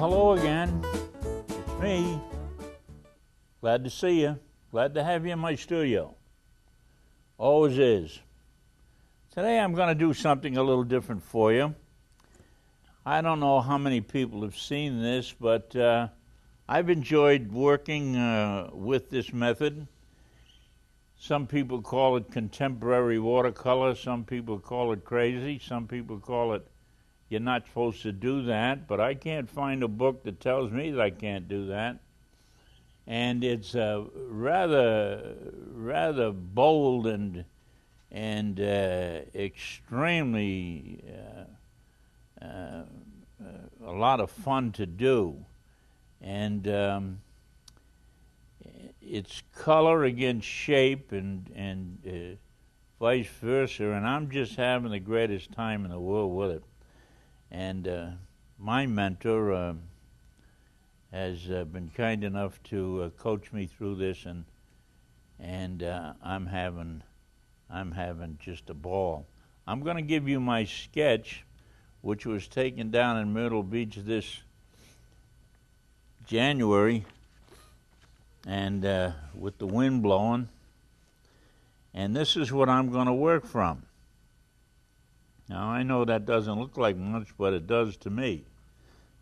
Well, hello again. It's me. Glad to see you. Glad to have you in my studio. Always is. Today I'm going to do something a little different for you. I don't know how many people have seen this, but I've enjoyed working with this method. Some people call it contemporary watercolor. Some people call it crazy. Some people call it you're not supposed to do that, but I can't find a book that tells me that I can't do that. And it's rather bold and extremely a lot of fun to do. And it's color against shape and vice versa, and I'm just having the greatest time in the world with it. And my mentor has been kind enough to coach me through this, and I'm having just a ball. I'm going to give you my sketch, which was taken down in Myrtle Beach this January, and with the wind blowing. And this is what I'm going to work from. Now, I know that doesn't look like much, but it does to me.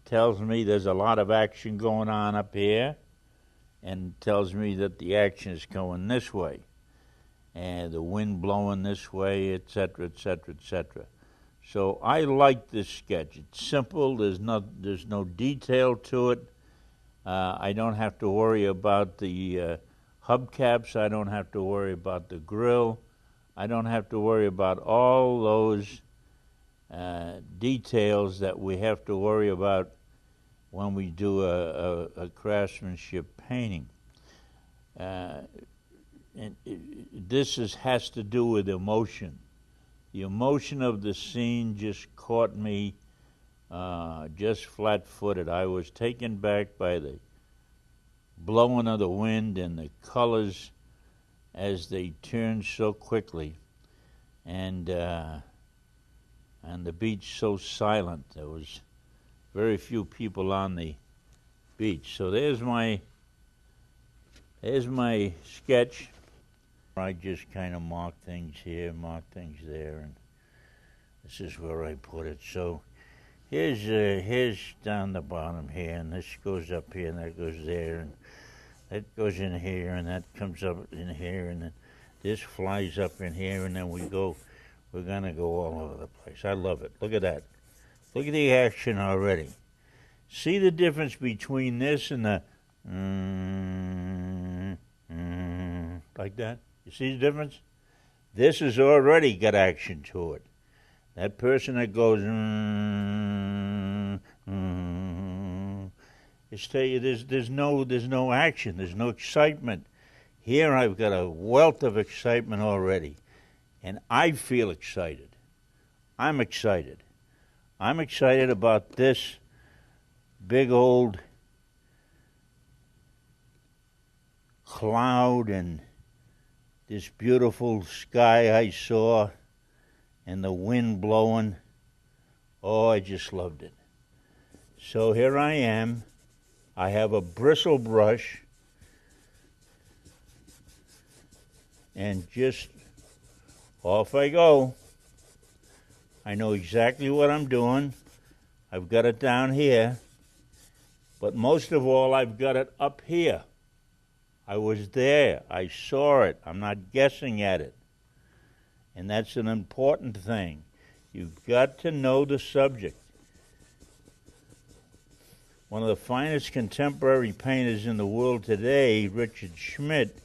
Tells me there's a lot of action going on up here, and tells me that the action is going this way, and the wind blowing this way, etc., etc., etc. So I like this sketch. It's simple. There's no detail to it. I don't have to worry about the hubcaps. I don't have to worry about the grill. I don't have to worry about all those details that we have to worry about when we do a craftsmanship painting. This has to do with emotion. The emotion of the scene just caught me just flat-footed. I was taken back by the blowing of the wind and the colors as they turned so quickly, and the beach so silent. There was very few people on the beach. So there's my sketch. I just kind of mark things here, mark things there, and this is where I put it. So here's down the bottom here, and this goes up here, and that goes there, and that goes in here, and that comes up in here, and then this flies up in here, and then we're going to go all over the place. I love it. Look at that. Look at the action already. See the difference between this and the like that? You see the difference? This has already got action to it. That person that goes there's no action, there's no excitement. Here I've got a wealth of excitement already. And I feel excited. I'm excited. I'm excited about this big old cloud and this beautiful sky I saw and the wind blowing. Oh, I just loved it. So here I am. I have a bristle brush and just off I go. I know exactly what I'm doing. I've got it down here. But most of all, I've got it up here. I was there. I saw it. I'm not guessing at it. And that's an important thing. You've got to know the subject. One of the finest contemporary painters in the world today, Richard Schmidt,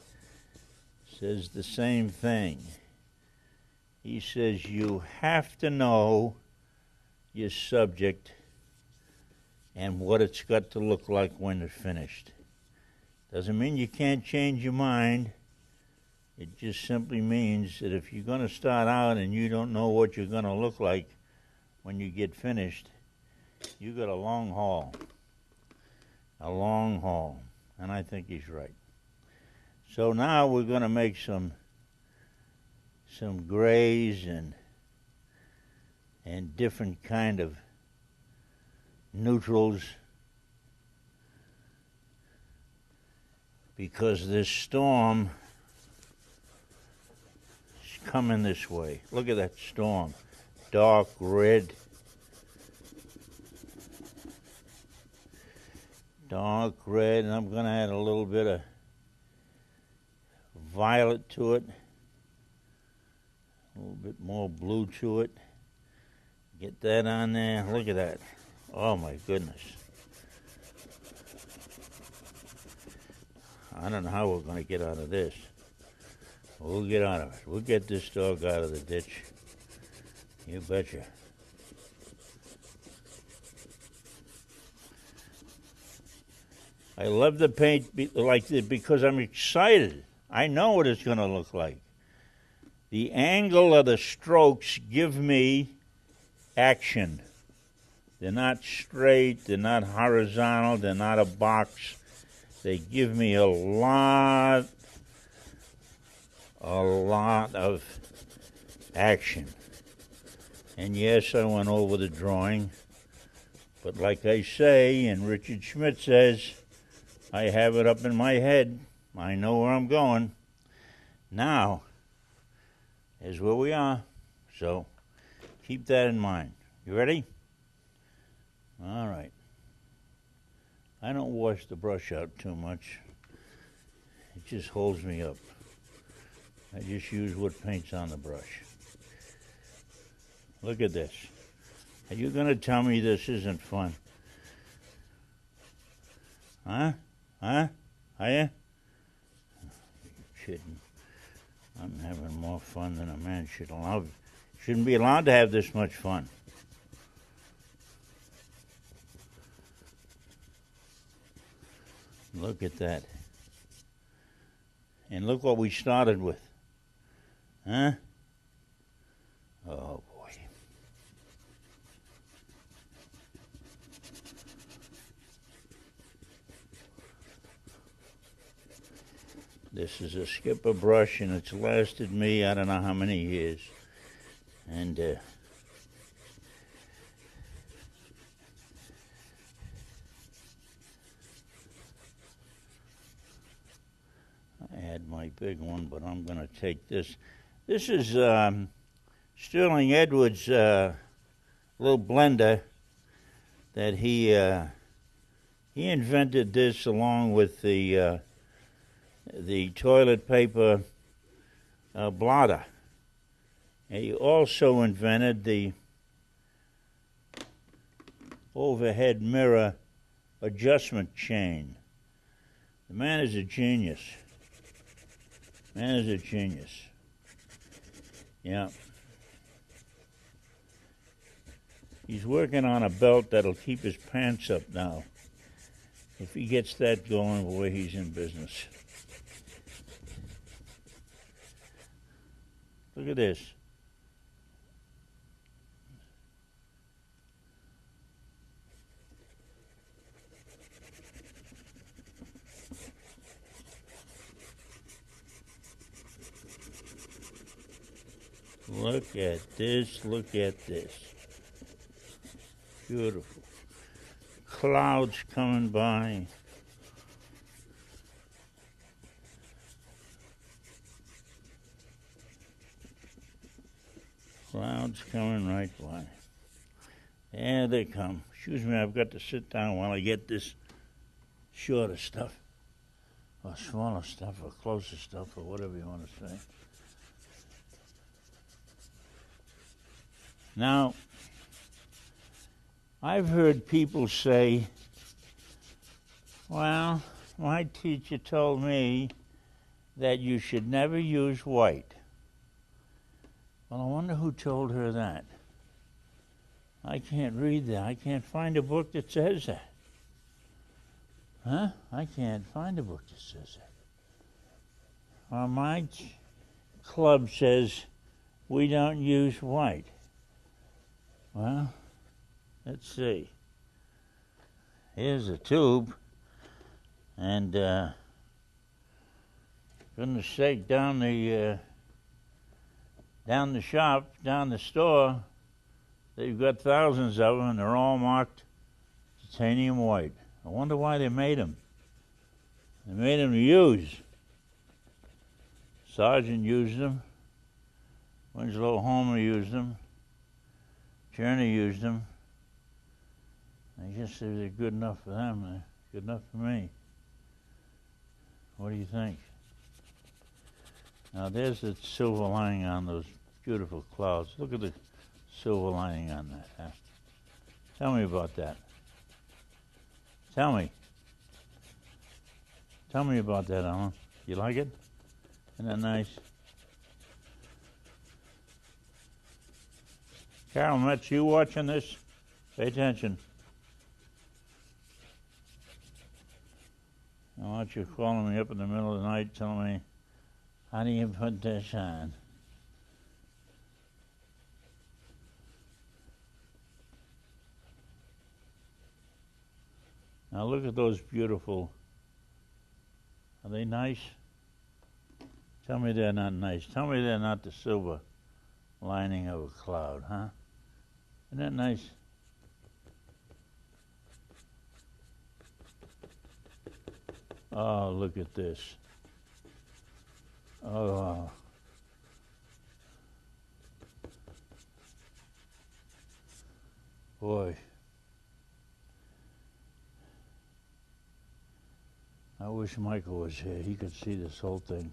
says the same thing. He says you have to know your subject and what it's got to look like when it's finished. Doesn't mean you can't change your mind. It just simply means that if you're going to start out and you don't know what you're going to look like when you get finished, you got a long haul. A long haul. And I think he's right. So now we're going to make some grays and different kind of neutrals because this storm is coming this way. Look at that storm. Dark red. Dark red, and I'm going to add a little bit of violet to it. A little bit more blue to it. Get that on there. Look at that. Oh my goodness. I don't know how we're going to get out of this. We'll get out of it. We'll get this dog out of the ditch. You betcha. I love the paint like this because I'm excited. I know what it's going to look like. The angle of the strokes give me action. They're not straight, they're not horizontal, they're not a box. They give me a lot of action. And yes, I went over the drawing, but like I say, and Richard Schmidt says, I have it up in my head. I know where I'm going. Now, here's where we are. So, keep that in mind. You ready? All right. I don't wash the brush out too much. It just holds me up. I just use what paint's on the brush. Look at this. Are you going to tell me this isn't fun? Huh? Huh? Are you? Kidding. I'm having more fun than a man shouldn't be allowed to have this much fun. Look at that. And look what we started with. Huh? Oh, boy. This is a skipper brush, and it's lasted me I don't know how many years. And I had my big one, but I'm going to take this. This is Sterling Edwards' little blender that he invented this along with the toilet paper blotter. And he also invented the overhead mirror adjustment chain. The man is a genius. Man is a genius. Yeah. He's working on a belt that'll keep his pants up now. If he gets that going, boy, he's in business. Look at this. Look at this, look at this. Beautiful. Clouds coming by. Clouds coming right by. There they come. Excuse me, I've got to sit down while I get this shorter stuff, or smaller stuff, or closer stuff, or whatever you want to say. Now, I've heard people say, well, my teacher told me that you should never use white. Well, I wonder who told her that. I can't read that. I can't find a book that says that. Huh? I can't find a book that says that. Well, my club says we don't use white. Well, let's see. Here's a tube, and goodness sake, down the shop, down the store, they've got thousands of them, and they're all marked titanium white. I wonder why they made them. They made them to use. Sargent used them. Winslow Homer used them. Journey used them. I guess they're good enough for them. They're good enough for me. What do you think? Now there's the silver lining on those beautiful clouds. Look at the silver lining on that. Huh? Tell me about that. Tell me. Tell me about that, Alan. You like it? Isn't that nice? Carol Metz, you watching this? Pay attention. I want you calling me up in the middle of the night telling me, how do you put this on? Now look at those beautiful, are they nice? Tell me they're not nice. Tell me they're not the silver lining of a cloud, huh? Isn't that nice? Oh, look at this. Oh. Boy. I wish Michael was here. He could see this whole thing.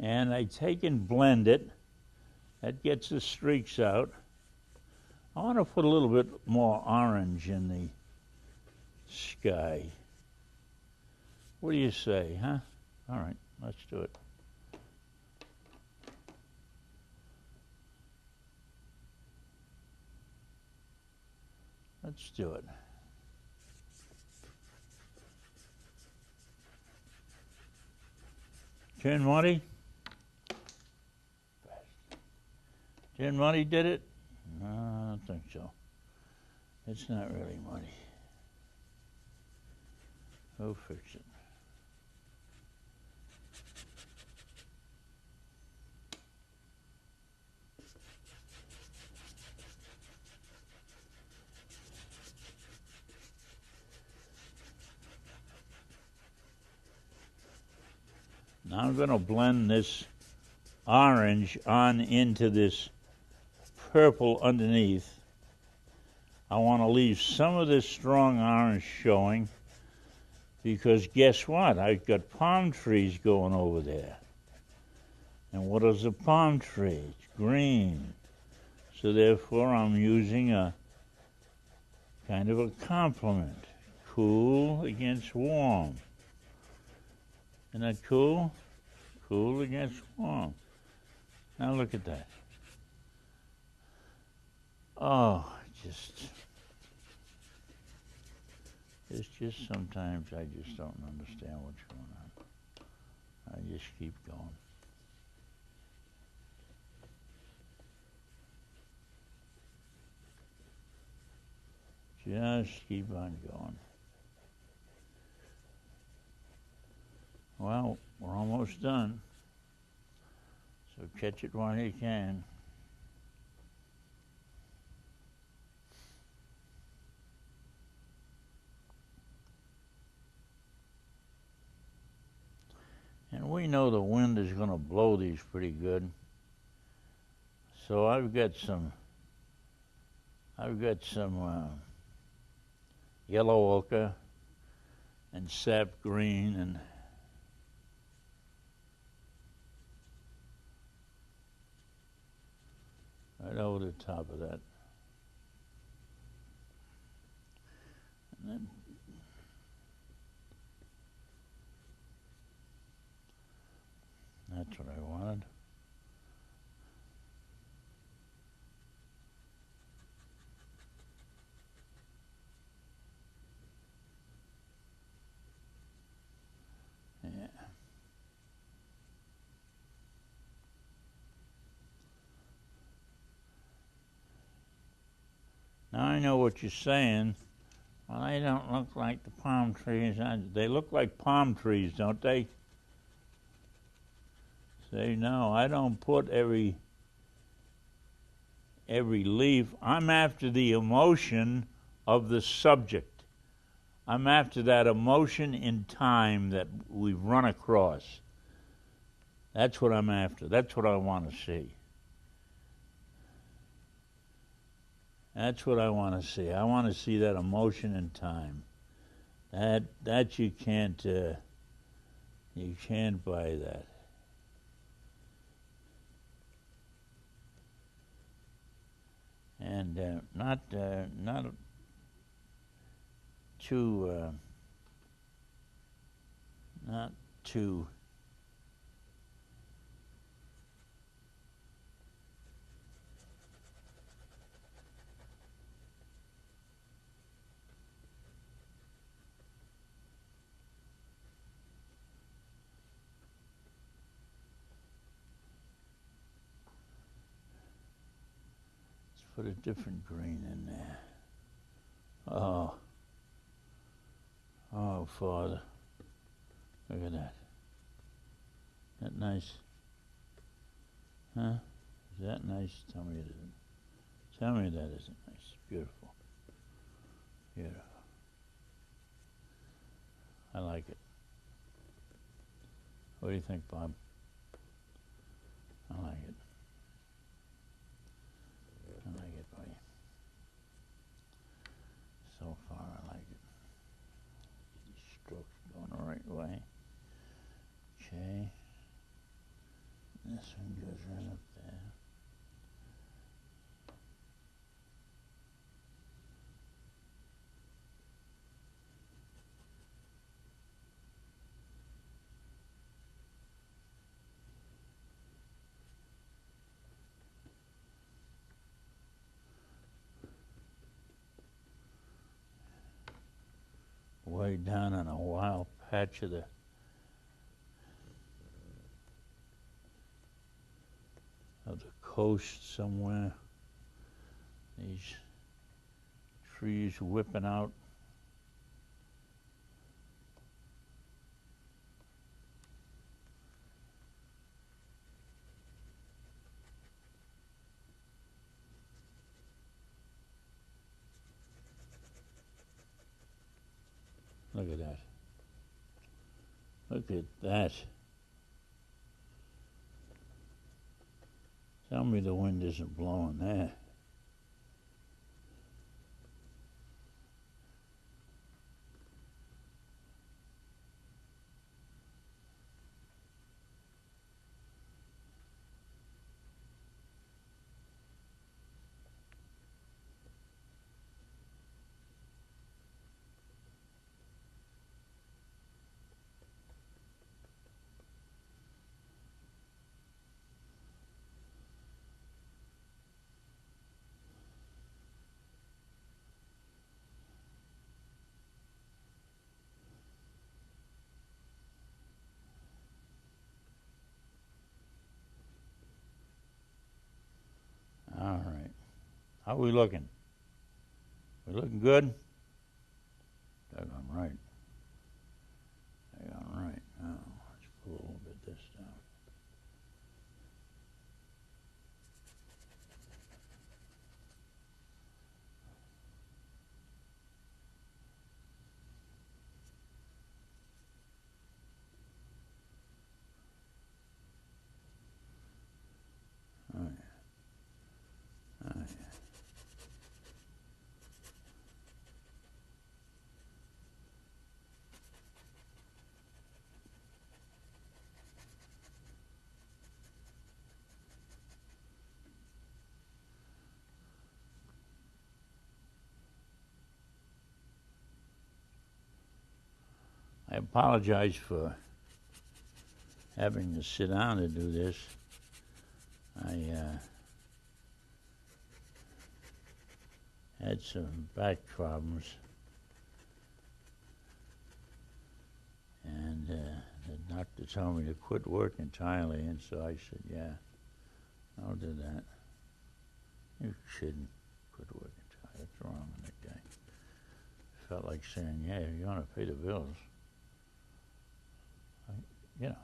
And I take and blend it. That gets the streaks out. I want to put a little bit more orange in the sky. What do you say, huh? All right, let's do it. Let's do it. Turn Monty? Jen Money did it? No, I don't think so. It's not really money. Who fixed it? Now I'm going to blend this orange on into this purple underneath. I want to leave some of this strong orange showing because guess what? I've got palm trees going over there. And what is a palm tree? It's green. So therefore I'm using a kind of a complement. Cool against warm. Isn't that cool? Cool against warm. Now look at that. Oh, it's just sometimes I just don't understand what's going on. I just keep going. Just keep on going. Well, we're almost done. So catch it while you can. And we know the wind is going to blow these pretty good. So I've got some yellow ochre and sap green and right over the top of that. And then that's what I wanted. Yeah. Now I know what you're saying. Well, they don't look like the palm trees. They look like palm trees, don't they? Say, no, I don't put every leaf. I'm after the emotion of the subject. I'm after that emotion in time that we've run across. That's what I'm after. That's what I want to see. That's what I want to see. I want to see that emotion in time. That you can't buy that. And not too put a different green in there. Oh, Father, look at that. That nice? Huh? Is that nice? Tell me it isn't. Tell me that isn't nice. Beautiful. Beautiful. I like it. What do you think, Bob? I like it. I like it, buddy. So far, I like it. These strokes going the right way. Okay. This one goes right up there. Way down on a wild patch of the coast somewhere. These trees whipping out. Look at that. Look at that. Tell me the wind isn't blowing there. All right. How are we looking? We looking good? Daggone right. Daggone right. Now, let's pull a little bit this down. Oh, yeah. Oh, yeah. I apologize for having to sit down to do this. I had some back problems, and the doctor told me to quit work entirely, and so I said, yeah, I'll do that. You shouldn't quit work entirely. What's wrong with that guy? felt like saying, yeah, you want to pay the bills. You know,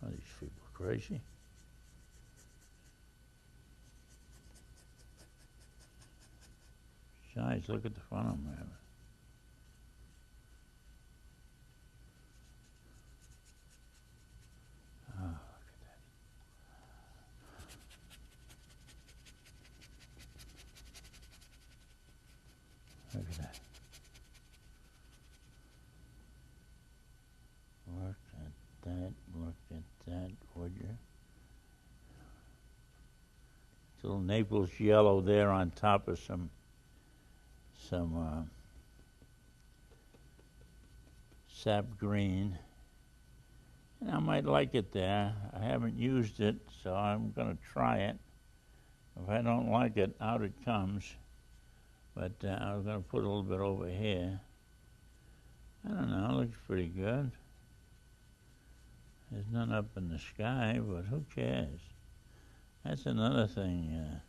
are these people crazy? Guys, look at the fun I'm having. Oh, look at that. Look at that. Look at that. Look at that, would you? It's a little Naples yellow there on top of some sap green. And I might like it there. I haven't used it, so I'm going to try it. If I don't like it, out it comes. But I'm going to put a little bit over here. I don't know, it looks pretty good. There's none up in the sky, but who cares? That's another thing.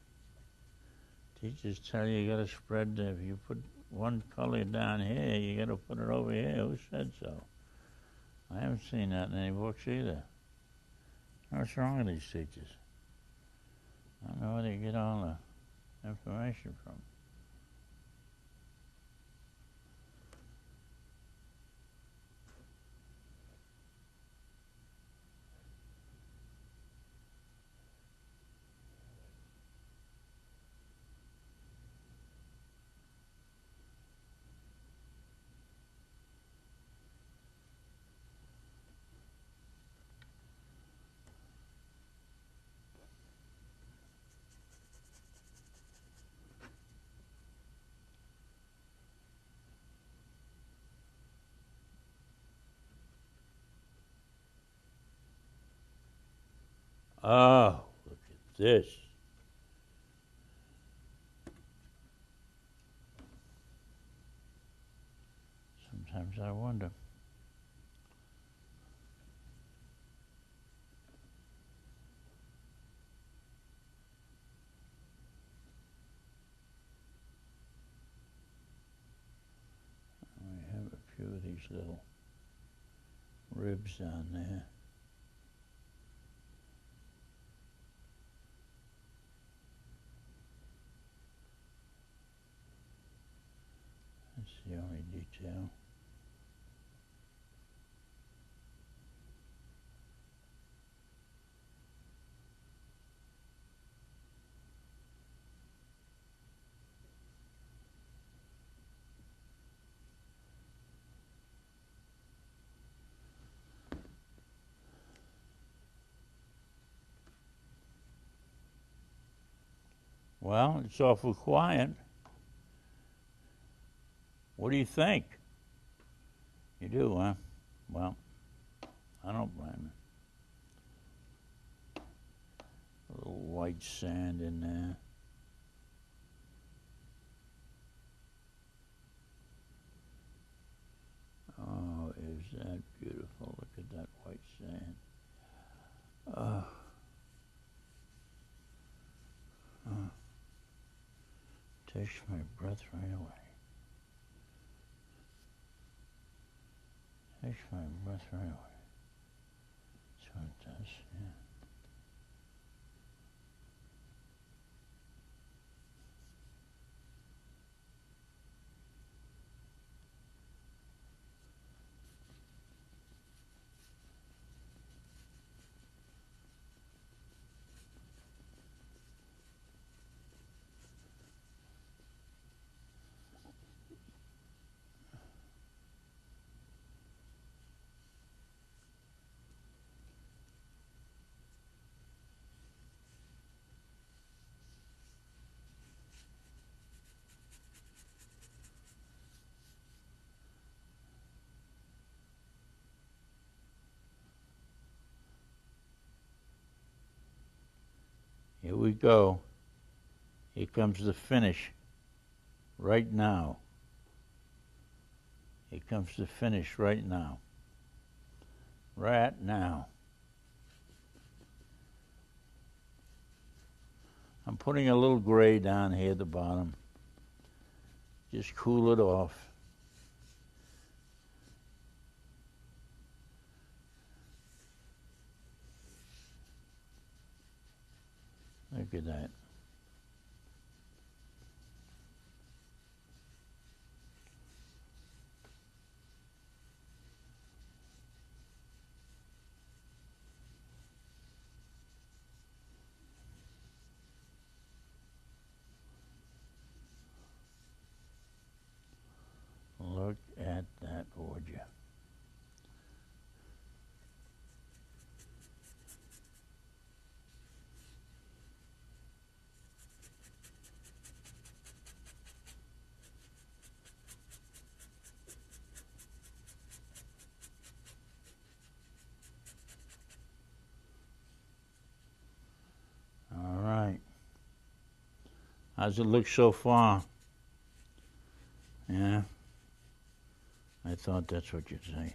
Teachers tell you got to spread, if you put one color down here, you got to put it over here. Who said so? I haven't seen that in any books either. What's wrong with these teachers? I don't know where they get all the information from. Oh, look at this. Sometimes I wonder. We have a few of these little ribs on there. That's the only detail. Well, it's awful quiet. What do you think? You do, huh? Well, I don't blame you. A little white sand in there. Oh, is that beautiful? Look at that white sand. Oh. Oh. Takes my breath right away. Takes my breath right away. That's what it does, yeah. Here we go. Here comes the finish. Right now. Here comes the finish right now. Right now. I'm putting a little gray down here at the bottom. Just cool it off. Look at that. Look at that, would you? All right. How's it look so far? Yeah? I thought that's what you'd say.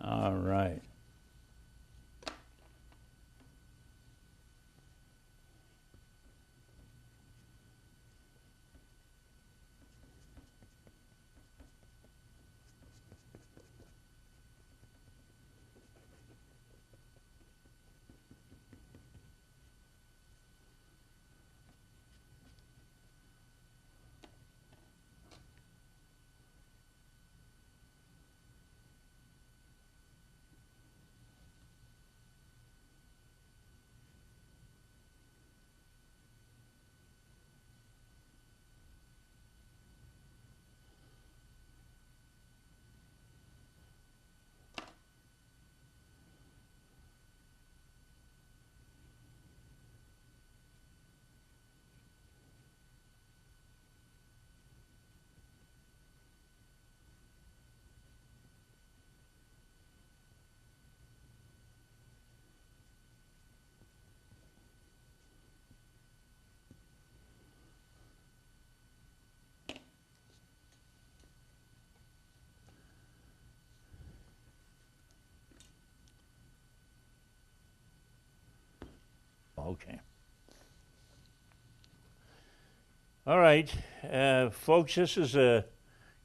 All right. Okay. All right, folks, this is a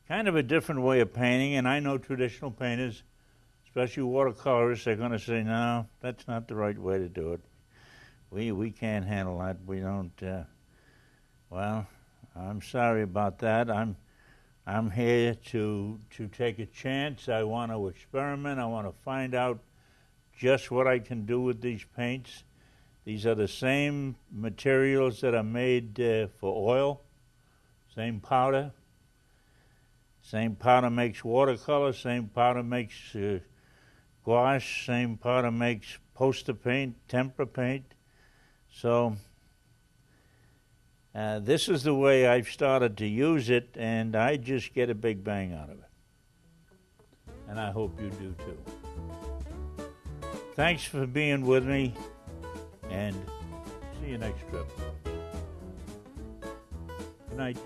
kind of a different way of painting, and I know traditional painters, especially watercolorists, they're going to say, no, that's not the right way to do it. We can't handle that. We don't. Well, I'm sorry about that. I'm here to take a chance. I want to experiment. I want to find out just what I can do with these paints. These are the same materials that are made for oil, same powder. Same powder makes watercolor, same powder makes gouache, same powder makes poster paint, tempera paint. So this is the way I've started to use it, and I just get a big bang out of it. And I hope you do too. Thanks for being with me, and see you. See you next trip. Good night.